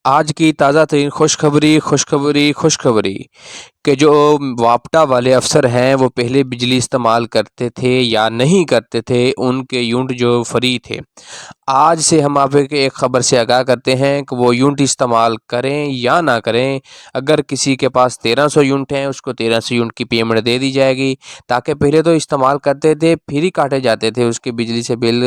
آج کی تازہ ترین خوشخبری کہ جو واپٹا والے افسر ہیں وہ پہلے بجلی استعمال کرتے تھے یا نہیں کرتے تھے، ان کے یونٹ جو فری تھے، آج سے ہم آپ کو ایک خبر سے آگاہ کرتے ہیں کہ وہ یونٹ استعمال کریں یا نہ کریں۔ اگر کسی کے پاس 1300 یونٹ ہیں، اس کو 1300 یونٹ کی پیمنٹ دے دی جائے گی، تاکہ پہلے تو استعمال کرتے تھے پھر ہی کاٹے جاتے تھے، اس کے بجلی سے بل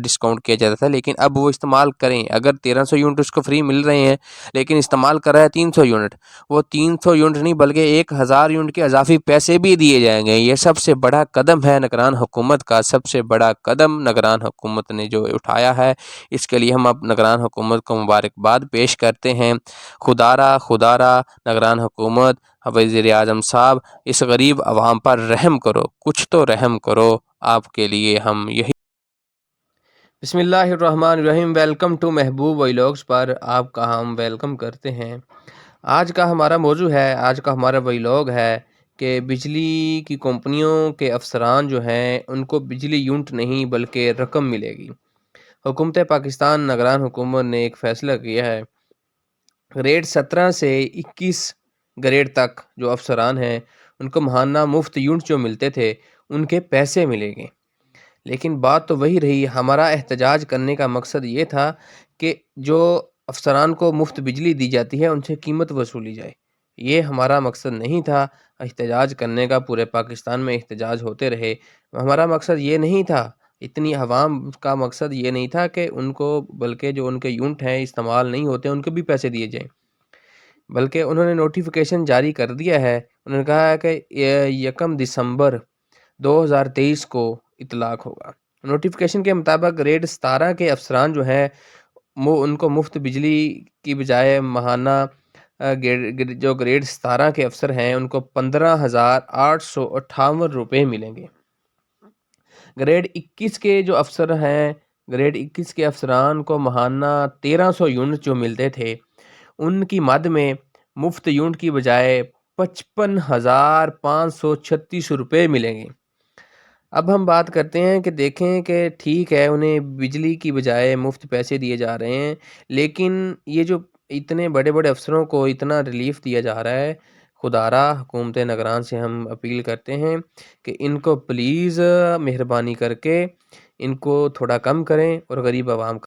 ڈسکاؤنٹ کیا جاتا تھا، لیکن اب وہ استعمال کریں۔ اگر 1300 یونٹ اس کو فری مل رہے ہیں لیکن استعمال کر رہا ہے 300 یونٹ، وہ 300 یونٹ نہیں بلکہ 1000 یونٹ کے اضافی پیسے بھی دیے جائیں گے۔ یہ سب سے بڑا قدم ہے نگران حکومت کا، سب سے بڑا قدم نگران حکومت نے جو اٹھایا ہے، اس کے لیے ہم اب نگران حکومت کو مبارکباد پیش کرتے ہیں۔ خدارا نگران حکومت، وزیر اعظم صاحب، اس غریب عوام پر رحم کرو، کچھ تو رحم کرو۔ آپ کے لیے ہم یہی بسم اللہ الرحمن الرحیم۔ ویلکم ٹو محبوب ویلاگز پر آپ کا ہم ویلکم کرتے ہیں۔ آج کا ہمارا موضوع ہے، آج کا ہمارا ویلاگ ہے کہ بجلی کی کمپنیوں کے افسران جو ہیں ان کو بجلی یونٹ نہیں بلکہ رقم ملے گی۔ حکومت پاکستان نگران حکومت نے ایک فیصلہ کیا ہے، گریڈ 17 سے 21 گریڈ تک جو افسران ہیں ان کو ماہانہ مفت یونٹ جو ملتے تھے ان کے پیسے ملیں گے۔ لیکن بات تو وہی رہی، ہمارا احتجاج کرنے کا مقصد یہ تھا کہ جو افسران کو مفت بجلی دی جاتی ہے ان سے قیمت وصولی جائے، یہ ہمارا مقصد نہیں تھا احتجاج کرنے کا۔ پورے پاکستان میں احتجاج ہوتے رہے، ہمارا مقصد یہ نہیں تھا، اتنی عوام کا مقصد یہ نہیں تھا کہ ان کو، بلکہ جو ان کے یونٹ ہیں استعمال نہیں ہوتے ان کو بھی پیسے دیے جائیں، بلکہ انہوں نے نوٹیفیکیشن جاری کر دیا ہے۔ انہوں نے کہا ہے کہ 1 دسمبر 2023 کو اطلاق ہوگا۔ نوٹیفیکیشن کے مطابق گریڈ 17 کے افسران جو ہیں وہ ان کو مفت بجلی کی بجائے ماہانہ جو گریڈ 17 کے افسر ہیں ان کو 15,858 روپے ملیں گے۔ گریڈ 21 کے جو افسر ہیں، گریڈ 21 کے افسران کو ماہانہ 1300 یونٹ جو ملتے تھے ان کی مد میں مفت یونٹ کی بجائے 55,536 روپے ملیں گے۔ اب ہم بات کرتے ہیں کہ دیکھیں کہ ٹھیک ہے انہیں بجلی کی بجائے مفت پیسے دیے جا رہے ہیں، لیکن یہ جو اتنے بڑے بڑے افسروں کو اتنا ریلیف دیا جا رہا ہے، خدارا حکومت نگران سے ہم اپیل کرتے ہیں کہ ان کو پلیز مہربانی کر کے ان کو تھوڑا کم کریں اور غریب عوام